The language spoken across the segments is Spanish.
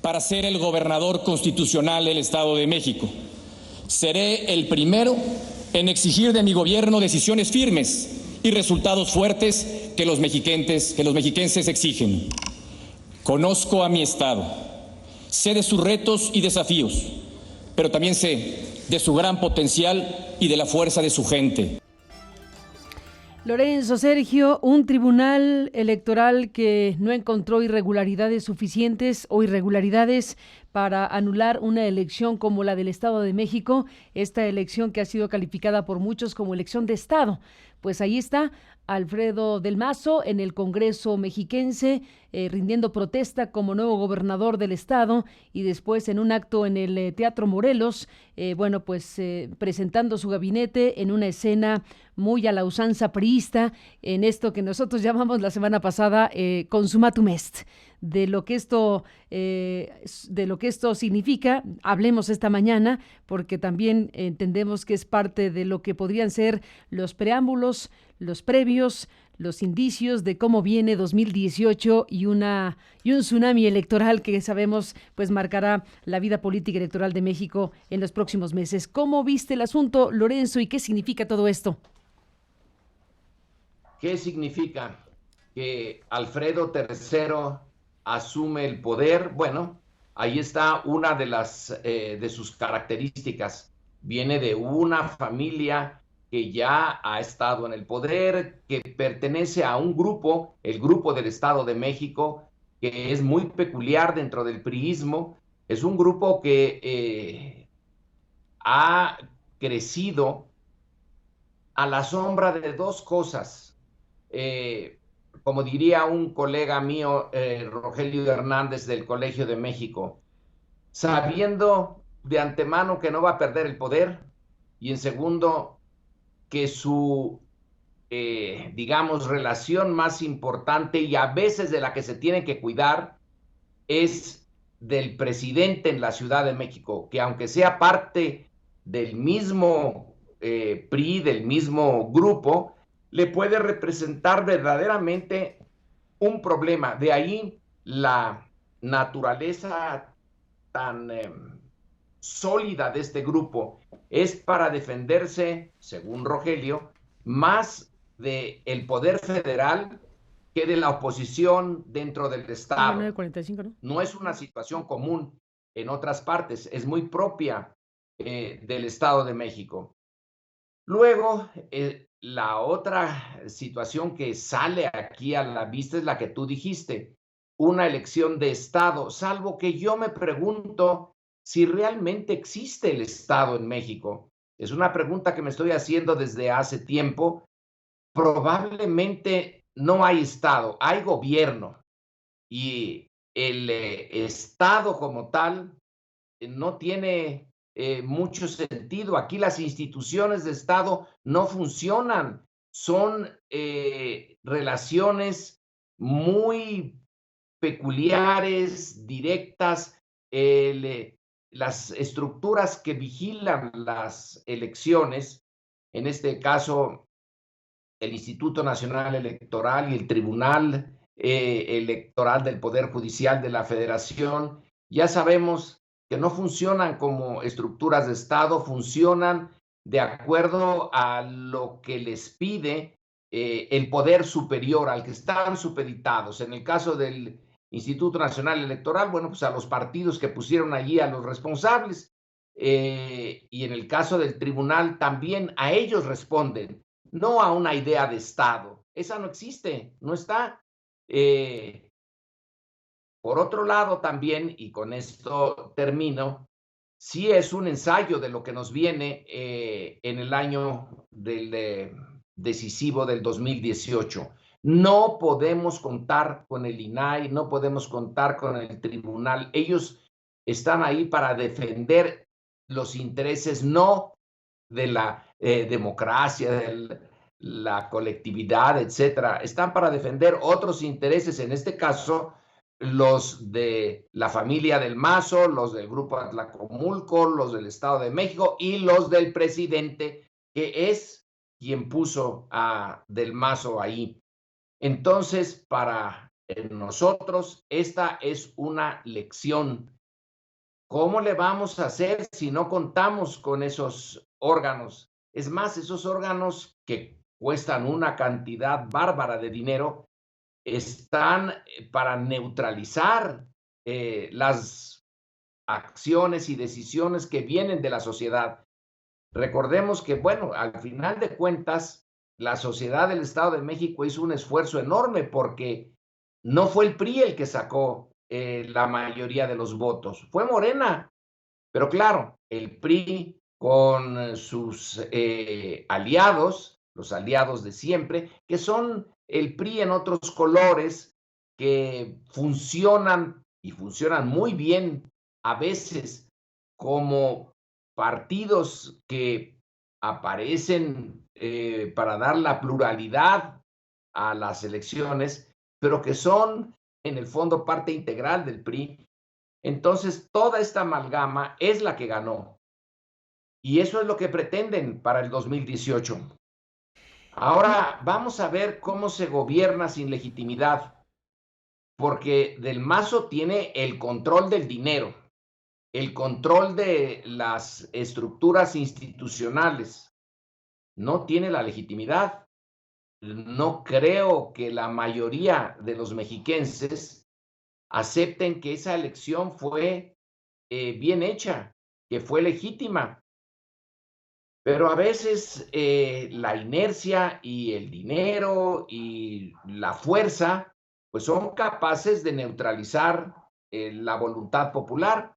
para ser el gobernador constitucional del Estado de México. Seré el primero en exigir de mi gobierno decisiones firmes y resultados fuertes que los mexiquenses exigen. Conozco a mi Estado, sé de sus retos y desafíos, pero también sé de su gran potencial y de la fuerza de su gente. Lorenzo, Sergio, un tribunal electoral que no encontró irregularidades suficientes o irregularidades para anular una elección como la del Estado de México, esta elección que ha sido calificada por muchos como elección de Estado. Pues ahí está Alfredo del Mazo en el Congreso mexiquense, rindiendo protesta como nuevo gobernador del estado, y después en un acto en el Teatro Morelos, presentando su gabinete en una escena muy a la usanza priista, en esto que nosotros llamamos la semana pasada consumatum est. De lo que esto significa, hablemos esta mañana, porque también entendemos que es parte de lo que podrían ser los preámbulos, los previos, los indicios de cómo viene 2018 y un tsunami electoral que sabemos pues marcará la vida política y electoral de México en los próximos meses. ¿Cómo viste el asunto, Lorenzo, y qué significa todo esto? ¿Qué significa? Que Alfredo III asume el poder. Bueno, ahí está una de sus características. Viene de una familia que ya ha estado en el poder, que pertenece a un grupo, el Grupo del Estado de México, que es muy peculiar dentro del priismo. Es un grupo que ha crecido a la sombra de dos cosas. Como diría un colega mío, Rogelio Hernández del Colegio de México, sabiendo de antemano que no va a perder el poder, y en segundo, que su, digamos, relación más importante y a veces de la que se tiene que cuidar es del presidente en la Ciudad de México, que aunque sea parte del mismo PRI, del mismo grupo, le puede representar verdaderamente un problema. De ahí la naturaleza tan sólida de este grupo es para defenderse, según Rogelio, más del poder federal que de la oposición dentro del Estado. 9:45, ¿no? No es una situación común en otras partes, es muy propia del Estado de México. Luego, la otra situación que sale aquí a la vista es la que tú dijiste, una elección de Estado, salvo que yo me pregunto si realmente existe el Estado en México. Es una pregunta que me estoy haciendo desde hace tiempo. Probablemente no hay Estado, hay gobierno, y el Estado como tal no tiene mucho sentido. Aquí las instituciones de Estado no funcionan. Son relaciones muy peculiares, directas. Las estructuras que vigilan las elecciones, en este caso el Instituto Nacional Electoral y el Tribunal Electoral del Poder Judicial de la Federación, ya sabemos que no funcionan como estructuras de Estado, funcionan de acuerdo a lo que les pide el poder superior, al que están supeditados. En el caso del Instituto Nacional Electoral, bueno, pues a los partidos que pusieron allí a los responsables, y en el caso del tribunal también a ellos responden, no a una idea de Estado. Esa no existe, no está. Por otro lado también, y con esto termino, sí es un ensayo de lo que nos viene en el año decisivo del 2018. No podemos contar con el INAI, no podemos contar con el tribunal. Ellos están ahí para defender los intereses no de la democracia, de la colectividad, etcétera. Están para defender otros intereses, en este caso los de la familia del Mazo, los del Grupo Atlacomulco, los del Estado de México y los del presidente, que es quien puso a Del Mazo ahí. Entonces, para nosotros, esta es una lección ¿cómo le vamos a hacer si no contamos con esos órganos? Es más, esos órganos que cuestan una cantidad bárbara de dinero están para neutralizar las acciones y decisiones que vienen de la sociedad. Recordemos que, bueno, al final de cuentas, la sociedad del Estado de México hizo un esfuerzo enorme porque no fue el PRI el que sacó la mayoría de los votos, fue Morena. Pero claro, el PRI con sus aliados, los aliados de siempre, que son el PRI en otros colores, que funcionan y funcionan muy bien a veces como partidos que aparecen para dar la pluralidad a las elecciones, pero que son en el fondo parte integral del PRI. Entonces, toda esta amalgama es la que ganó. Y eso es lo que pretenden para el 2018. Ahora vamos a ver cómo se gobierna sin legitimidad, porque Del Mazo tiene el control del dinero, el control de las estructuras institucionales, no tiene la legitimidad. No creo que la mayoría de los mexiquenses acepten que esa elección fue bien hecha, que fue legítima. Pero a veces la inercia y el dinero y la fuerza, pues son capaces de neutralizar la voluntad popular.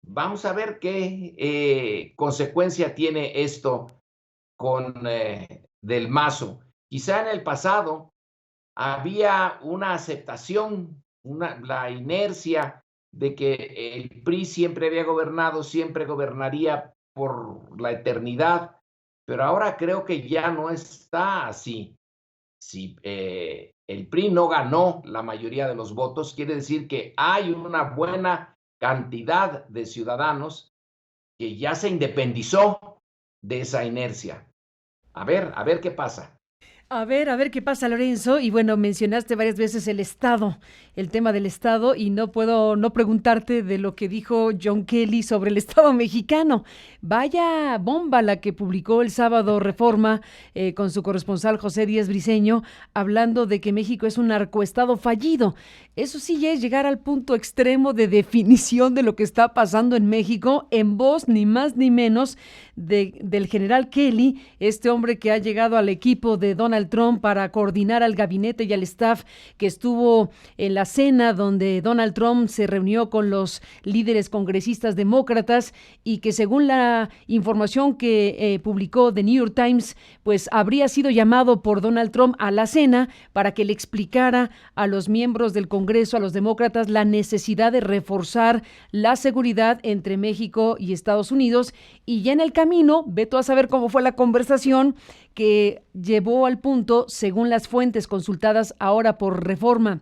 Vamos a ver qué consecuencia tiene esto con Del Mazo. Quizá en el pasado había una aceptación, la inercia de que el PRI siempre había gobernado, siempre gobernaría por la eternidad, pero ahora creo que ya no está así. Si el PRI no ganó la mayoría de los votos, quiere decir que hay una buena cantidad de ciudadanos que ya se independizó de esa inercia. A ver qué pasa. A ver qué pasa, Lorenzo. Y bueno, mencionaste varias veces el Estado, el tema del Estado, y no puedo no preguntarte de lo que dijo John Kelly sobre el Estado mexicano. Vaya bomba la que publicó el sábado Reforma con su corresponsal José Díaz Briceño, hablando de que México es un narcoestado fallido. Eso sí ya es llegar al punto extremo de definición de lo que está pasando en México, en voz ni más ni menos del general Kelly, este hombre que ha llegado al equipo de Donald Trump para coordinar al gabinete y al staff, que estuvo en la cena donde Donald Trump se reunió con los líderes congresistas demócratas y que, según la información que publicó The New York Times, pues habría sido llamado por Donald Trump a la cena para que le explicara a los miembros del Congreso, a los demócratas, la necesidad de reforzar la seguridad entre México y Estados Unidos. Y ya en el camino, ve tú a saber cómo fue la conversación que llevó al punto, según las fuentes consultadas ahora por Reforma,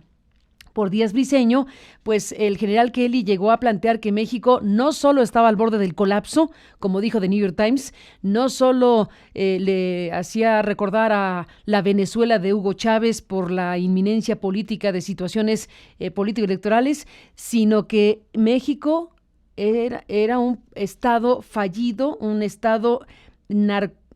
por Díaz Briceño, pues el general Kelly llegó a plantear que México no solo estaba al borde del colapso, como dijo The New York Times, no solo le hacía recordar a la Venezuela de Hugo Chávez por la inminencia política de situaciones político-electorales, sino que México era un estado fallido, un estado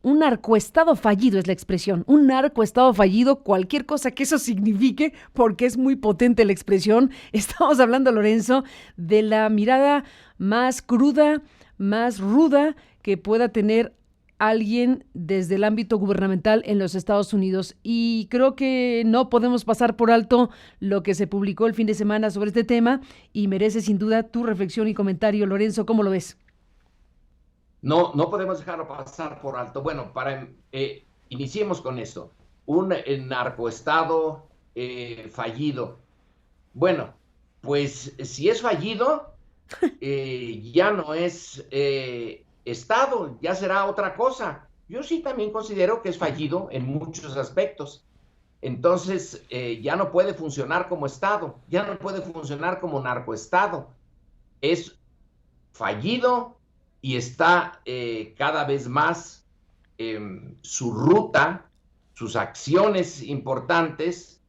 un narcoestado fallido es la expresión, un narcoestado fallido, cualquier cosa que eso signifique, porque es muy potente la expresión. Estamos hablando, Lorenzo, de la mirada más cruda, más ruda que pueda tener alguien desde el ámbito gubernamental en los Estados Unidos. Y creo que no podemos pasar por alto lo que se publicó el fin de semana sobre este tema y merece sin duda tu reflexión y comentario. Lorenzo, ¿cómo lo ves? No podemos dejarlo pasar por alto. Bueno, iniciemos con esto. Un narcoestado fallido. Bueno, pues si es fallido, ya no es Estado, ya será otra cosa. Yo sí también considero que es fallido en muchos aspectos. Entonces, ya no puede funcionar como Estado, ya no puede funcionar como narcoestado. Es fallido y está cada vez más su ruta, sus acciones importantes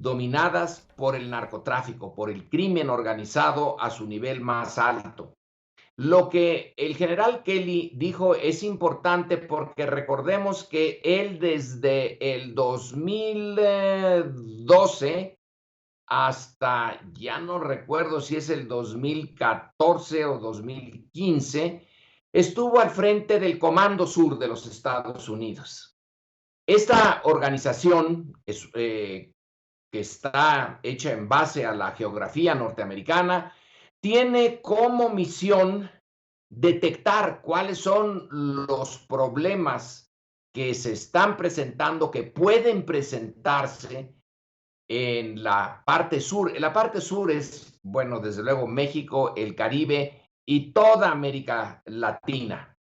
dominadas por el narcotráfico, por el crimen organizado a su nivel más alto. Lo que el general Kelly dijo es importante porque recordemos que él desde el 2012 hasta, ya no recuerdo si es el 2014 o 2015, estuvo al frente del Comando Sur de los Estados Unidos. Esta organización que está hecha en base a la geografía norteamericana, tiene como misión detectar cuáles son los problemas que se están presentando, que pueden presentarse en la parte sur. En la parte sur es, bueno, desde luego México, el Caribe y toda América Latina.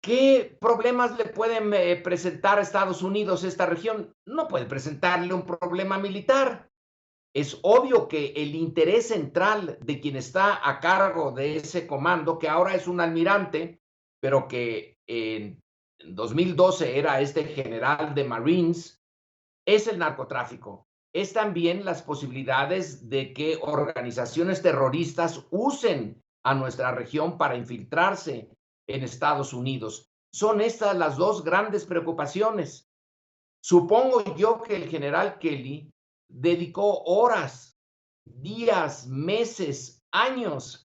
¿Qué problemas le pueden presentar a Estados Unidos esta región? No puede presentarle un problema militar. Es obvio que el interés central de quien está a cargo de ese comando, que ahora es un almirante, pero que en 2012 era este general de Marines, es el narcotráfico. Es también las posibilidades de que organizaciones terroristas usen a nuestra región para infiltrarse en Estados Unidos. Son estas las dos grandes preocupaciones. Supongo yo que el general Kelly dedicó horas, días, meses, años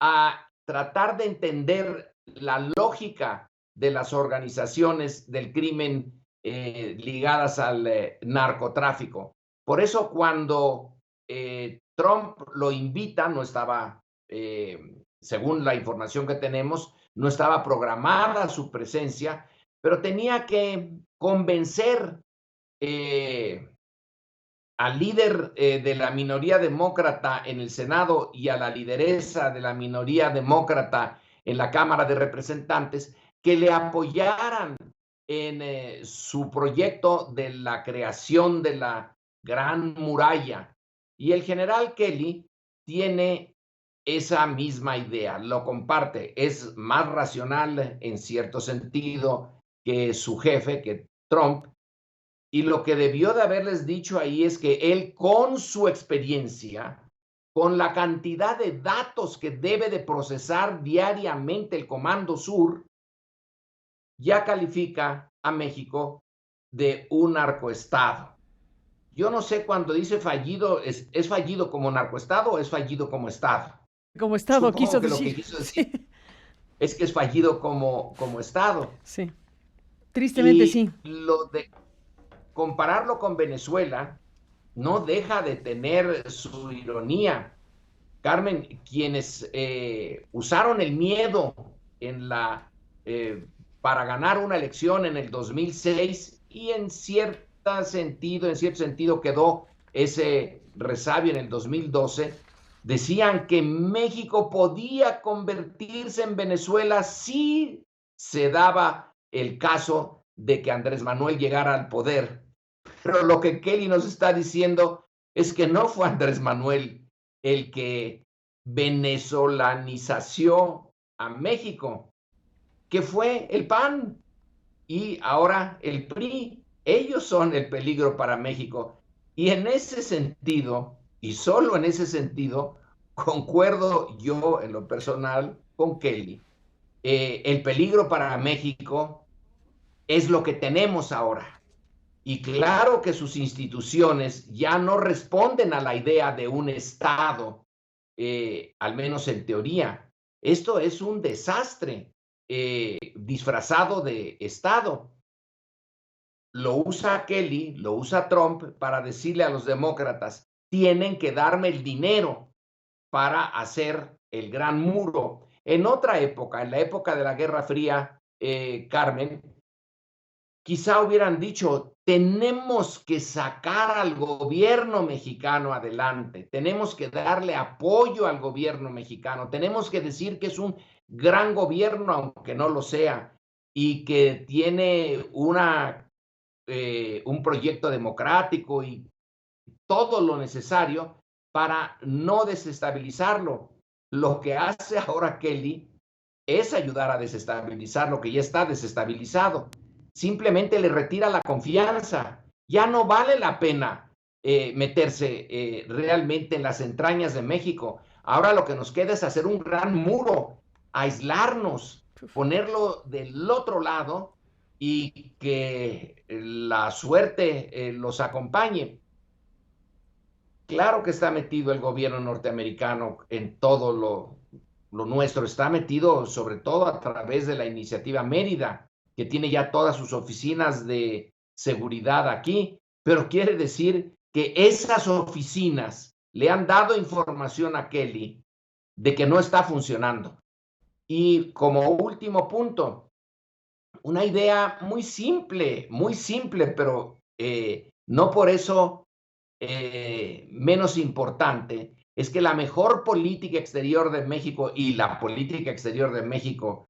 a tratar de entender la lógica de las organizaciones del crimen ligadas al narcotráfico. Por eso cuando Trump lo invita, no estaba, según la información que tenemos, no estaba programada su presencia, pero tenía que convencer al líder de la minoría demócrata en el Senado y a la lideresa de la minoría demócrata en la Cámara de Representantes que le apoyaran en su proyecto de la creación de la Gran Muralla. Y el general Kelly tiene esa misma idea, lo comparte, es más racional en cierto sentido que su jefe, que Trump, y lo que debió de haberles dicho ahí es que él, con su experiencia, con la cantidad de datos que debe de procesar diariamente el Comando Sur, ya califica a México de un narcoestado. Yo no sé cuando dice fallido, ¿es fallido como narcoestado o es fallido como estado? Como estado, Supongo quiso que decir. lo que quiso decir Sí. es que es fallido como estado. Sí. Tristemente y sí. Lo de compararlo con Venezuela no deja de tener su ironía. Carmen, quienes usaron el miedo en para ganar una elección en el 2006 y en cierto sentido quedó ese resabio en el 2012, decían que México podía convertirse en Venezuela si se daba el caso de que Andrés Manuel llegara al poder. Pero lo que Kelly nos está diciendo es que no fue Andrés Manuel el que venezolanizació a México, que fue el PAN y ahora el PRI. Ellos son el peligro para México. Y en ese sentido, y solo en ese sentido, concuerdo yo en lo personal con Kelly. El peligro para México es lo que tenemos ahora. Y claro que sus instituciones ya no responden a la idea de un Estado, al menos en teoría. Esto es un desastre disfrazado de Estado. Lo usa Kelly, lo usa Trump para decirle a los demócratas, tienen que darme el dinero para hacer el gran muro. En otra época, en la época de la Guerra Fría, Carmen, quizá hubieran dicho, tenemos que sacar al gobierno mexicano adelante, tenemos que darle apoyo al gobierno mexicano, tenemos que decir que es un gran gobierno, aunque no lo sea, y que tiene un proyecto democrático y todo lo necesario para no desestabilizarlo. Lo que hace ahora Kelly es ayudar a desestabilizar lo que ya está desestabilizado. Simplemente le retira la confianza. Ya no vale la pena meterse realmente en las entrañas de México. Ahora lo que nos queda es hacer un gran muro, aislarnos, ponerlo del otro lado y que la suerte los acompañe. Claro que está metido el gobierno norteamericano en todo lo nuestro, está metido sobre todo a través de la iniciativa Mérida, que tiene ya todas sus oficinas de seguridad aquí, pero quiere decir que esas oficinas le han dado información a Kelly de que no está funcionando. Y como último punto, una idea muy simple, pero no por eso menos importante, es que la mejor política exterior de México, y la política exterior de México,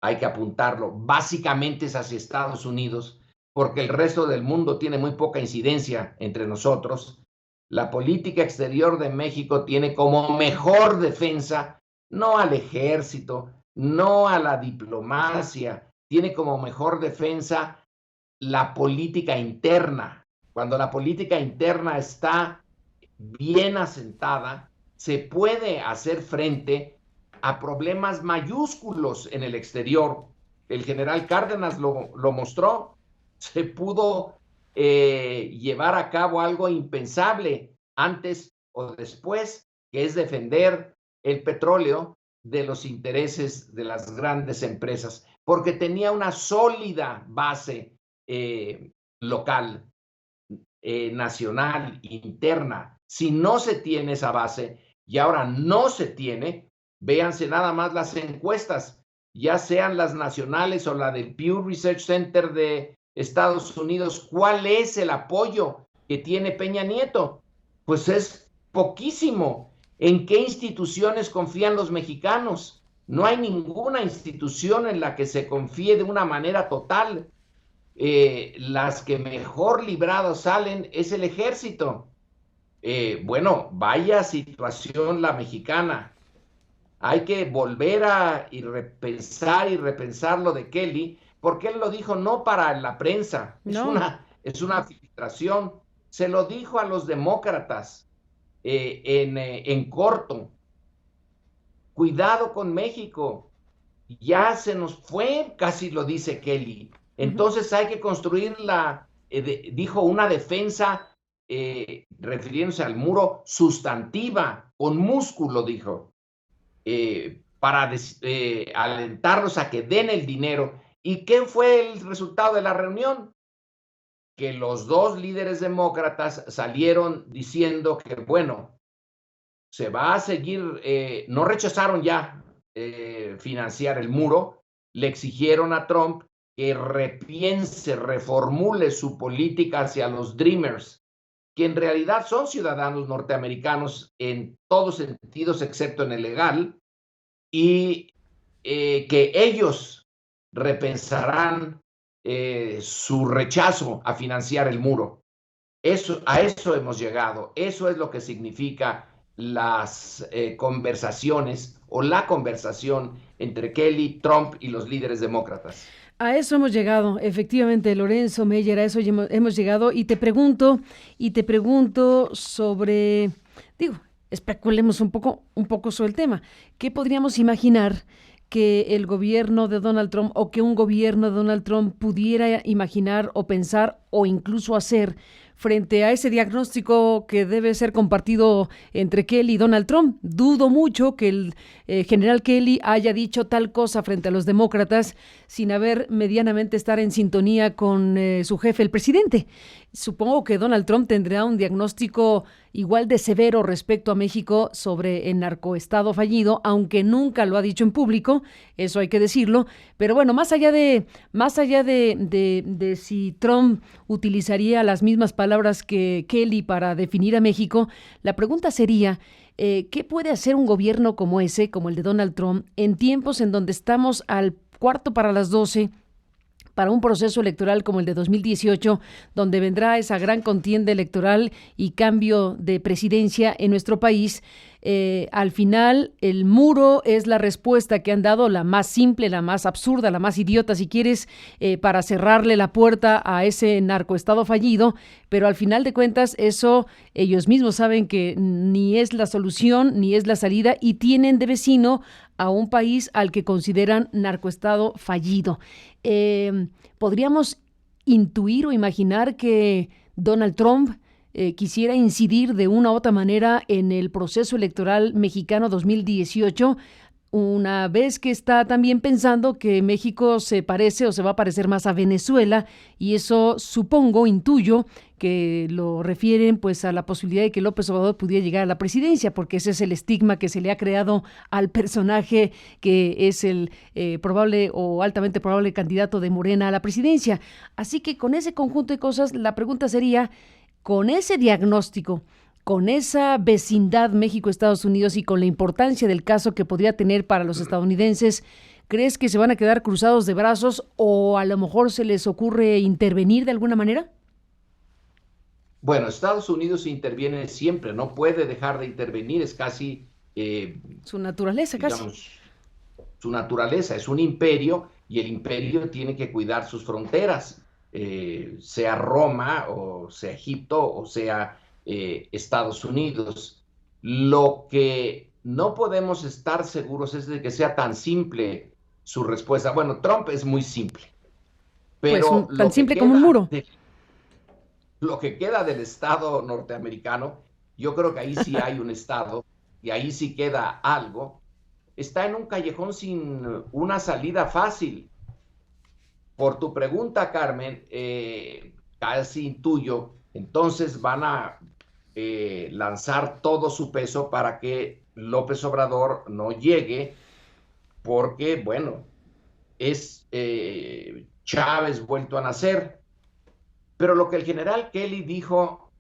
hay que apuntarlo, básicamente es hacia Estados Unidos, porque el resto del mundo tiene muy poca incidencia entre nosotros. La política exterior de México tiene como mejor defensa, no al ejército, no a la diplomacia, tiene como mejor defensa la política interna. Cuando la política interna está bien asentada, se puede hacer frente a problemas mayúsculos en el exterior. El general Cárdenas lo mostró. Se pudo llevar a cabo algo impensable antes o después, que es defender el petróleo de los intereses de las grandes empresas, porque tenía una sólida base local, nacional, interna. Si no se tiene esa base, y ahora no se tiene, véanse nada más las encuestas, ya sean las nacionales o la del Pew Research Center de Estados Unidos, ¿cuál es el apoyo que tiene Peña Nieto? Pues es poquísimo. ¿En qué instituciones confían los mexicanos? No hay ninguna institución en la que se confíe de una manera total. Las que mejor librados salen es el ejército. Bueno, vaya situación la mexicana. Hay que volver a repensar lo de Kelly, porque él lo dijo no para la prensa, no. es una filtración. Se lo dijo a los demócratas en corto. Cuidado con México, ya se nos fue, casi lo dice Kelly. Entonces hay que construir dijo, una defensa, refiriéndose al muro, sustantiva, con músculo, dijo, para alentarlos a que den el dinero. ¿Y qué fue el resultado de la reunión? Que los dos líderes demócratas salieron diciendo que, bueno, se va a seguir, no rechazaron ya financiar el muro, le exigieron a Trump que repiense, reformule su política hacia los Dreamers, que en realidad son ciudadanos norteamericanos en todos sentidos, excepto en el legal, y que ellos repensarán su rechazo a financiar el muro. A eso hemos llegado. Eso es lo que significa las conversaciones o la conversación entre Kelly, Trump y los líderes demócratas. A eso hemos llegado, efectivamente, Lorenzo Meyer, a eso hemos llegado. Y te pregunto sobre, especulemos un poco sobre el tema. ¿Qué podríamos imaginar que el gobierno de Donald Trump o que un gobierno de Donald Trump pudiera imaginar o pensar o incluso hacer frente a ese diagnóstico que debe ser compartido entre Kelly y Donald Trump? Dudo mucho que el general Kelly haya dicho tal cosa frente a los demócratas sin haber medianamente estar en sintonía con su jefe, el presidente. Supongo que Donald Trump tendrá un diagnóstico igual de severo respecto a México sobre el narcoestado fallido, aunque nunca lo ha dicho en público, eso hay que decirlo. Pero bueno, más allá de si Trump utilizaría las mismas palabras que Kelly para definir a México, la pregunta sería, ¿qué puede hacer un gobierno como ese, como el de Donald Trump, en tiempos en donde estamos al 12:15 para un proceso electoral como el de 2018, donde vendrá esa gran contienda electoral y cambio de presidencia en nuestro país. Al final, el muro es la respuesta que han dado, la más simple, la más absurda, la más idiota, si quieres, para cerrarle la puerta a ese narcoestado fallido, pero al final de cuentas eso ellos mismos saben que ni es la solución ni es la salida, y tienen de vecino a un país al que consideran narcoestado fallido. ¿Podríamos intuir o imaginar que Donald Trump quisiera incidir de una u otra manera en el proceso electoral mexicano 2018, una vez que está también pensando que México se parece o se va a parecer más a Venezuela, y eso supongo, intuyo, que lo refieren pues a la posibilidad de que López Obrador pudiera llegar a la presidencia, porque ese es el estigma que se le ha creado al personaje que es el probable o altamente probable candidato de Morena a la presidencia. Así que con ese conjunto de cosas, la pregunta sería, con ese diagnóstico, con esa vecindad México-Estados Unidos y con la importancia del caso que podría tener para los estadounidenses, ¿crees que se van a quedar cruzados de brazos o a lo mejor se les ocurre intervenir de alguna manera? Bueno, Estados Unidos interviene siempre, no puede dejar de intervenir, es casi, Su naturaleza, casi. digamos, su naturaleza, es un imperio y el imperio tiene que cuidar sus fronteras, sea Roma o sea Egipto o sea Estados Unidos. Lo que no podemos estar seguros es de que sea tan simple su respuesta. Bueno, Trump es muy simple, Pues pero tan simple como un muro. lo que queda del Estado norteamericano, yo creo que ahí sí hay un Estado y ahí sí queda algo, está en un callejón sin una salida fácil. Por tu pregunta, Carmen, casi intuyo, entonces van a lanzar todo su peso para que López Obrador no llegue, porque, bueno, es Chávez vuelto a nacer. Pero lo que el general Kelly dijo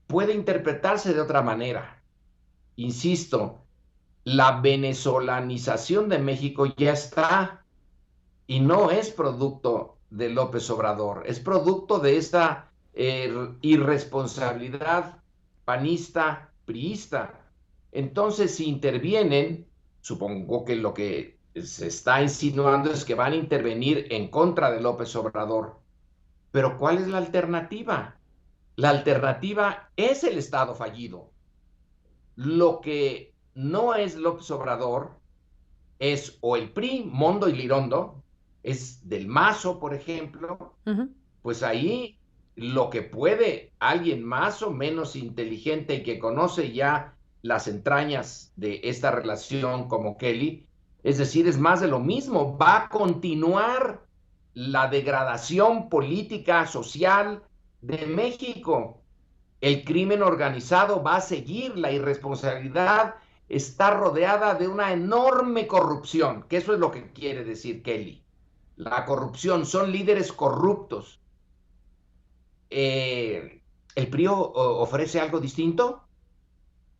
puede interpretarse de otra manera. Insisto, la venezolanización de México ya está y no es producto de López Obrador, es producto de esta irresponsabilidad panista, priista. Entonces, si intervienen, supongo que lo que se está insinuando es que van a intervenir en contra de López Obrador. Pero ¿cuál es la alternativa? La alternativa es el Estado fallido. Lo que no es López Obrador es o el PRI, Mondo y Lirondo, es del Mazo, por ejemplo, pues ahí lo que puede alguien más o menos inteligente y que conoce ya las entrañas de esta relación como Kelly, es decir, es más de lo mismo, va a continuar la degradación política, social de México. El crimen organizado va a seguir, la irresponsabilidad está rodeada de una enorme corrupción, que eso es lo que quiere decir Kelly. La corrupción, son líderes corruptos. ¿El PRI ofrece algo distinto?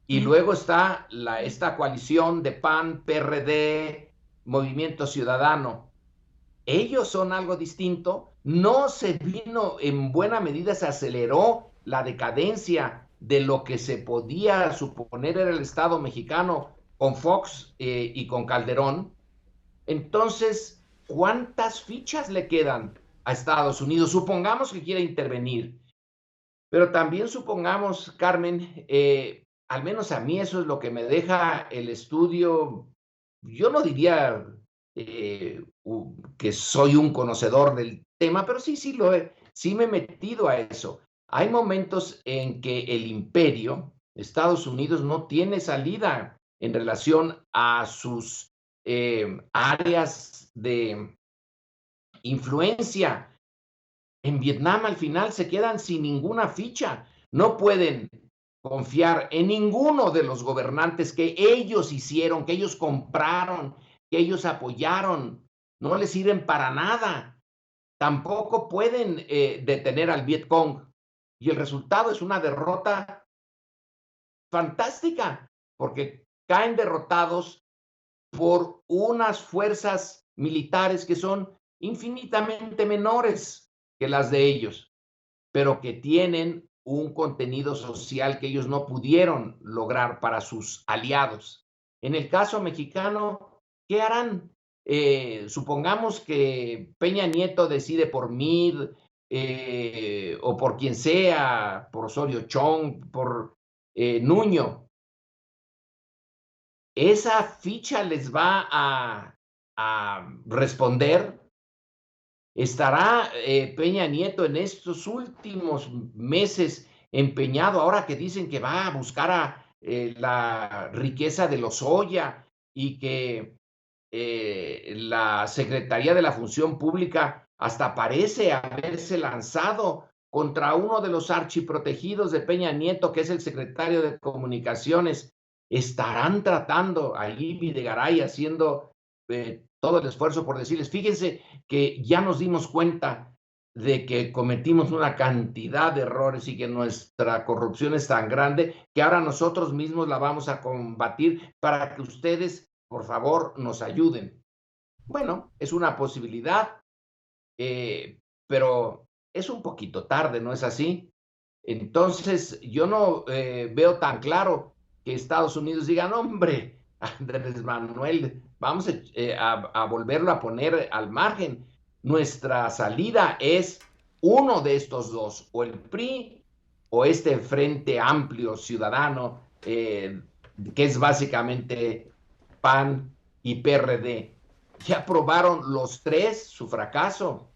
Y luego está esta coalición de PAN, PRD, Movimiento Ciudadano. Ellos son algo distinto. No se vino, en buena medida se aceleró la decadencia de lo que se podía suponer era el Estado mexicano con Fox y con Calderón. Entonces, ¿cuántas fichas le quedan a Estados Unidos? Supongamos que quiera intervenir, pero también supongamos, Carmen, al menos a mí eso es lo que me deja el estudio. Yo no diría que soy un conocedor del tema, pero sí sí me he metido a eso. Hay momentos en que el imperio, Estados Unidos, no tiene salida en relación a sus áreas de influencia. En Vietnam al final se quedan sin ninguna ficha. No pueden confiar en ninguno de los gobernantes que ellos hicieron, que ellos compraron, que ellos apoyaron. No les sirven para nada. Tampoco pueden detener al Vietcong. Y el resultado es una derrota fantástica, porque caen derrotados por unas fuerzas militares que son infinitamente menores que las de ellos, pero que tienen un contenido social que ellos no pudieron lograr para sus aliados. En el caso mexicano, ¿qué harán? Supongamos que Peña Nieto decide por Mid, o por quien sea, por Osorio Chong, por Nuño. ¿Esa ficha les va a responder? ¿Estará Peña Nieto en estos últimos meses empeñado, ahora que dicen que va a buscar la riqueza de Lozoya y que la Secretaría de la Función Pública hasta parece haberse lanzado contra uno de los archiprotegidos de Peña Nieto, que es el secretario de Comunicaciones? ¿Estarán tratando allí Videgaray haciendo todo el esfuerzo por decirles, fíjense que ya nos dimos cuenta de que cometimos una cantidad de errores y que nuestra corrupción es tan grande que ahora nosotros mismos la vamos a combatir para que ustedes, por favor, nos ayuden? Bueno, es una posibilidad, pero es un poquito tarde, ¿no es así? Entonces, yo no veo tan claro que Estados Unidos diga, no, hombre, Andrés Manuel, vamos a volverlo a poner al margen. Nuestra salida es uno de estos dos, o el PRI o este Frente Amplio Ciudadano, que es básicamente PAN y PRD. Ya probaron los tres su fracaso.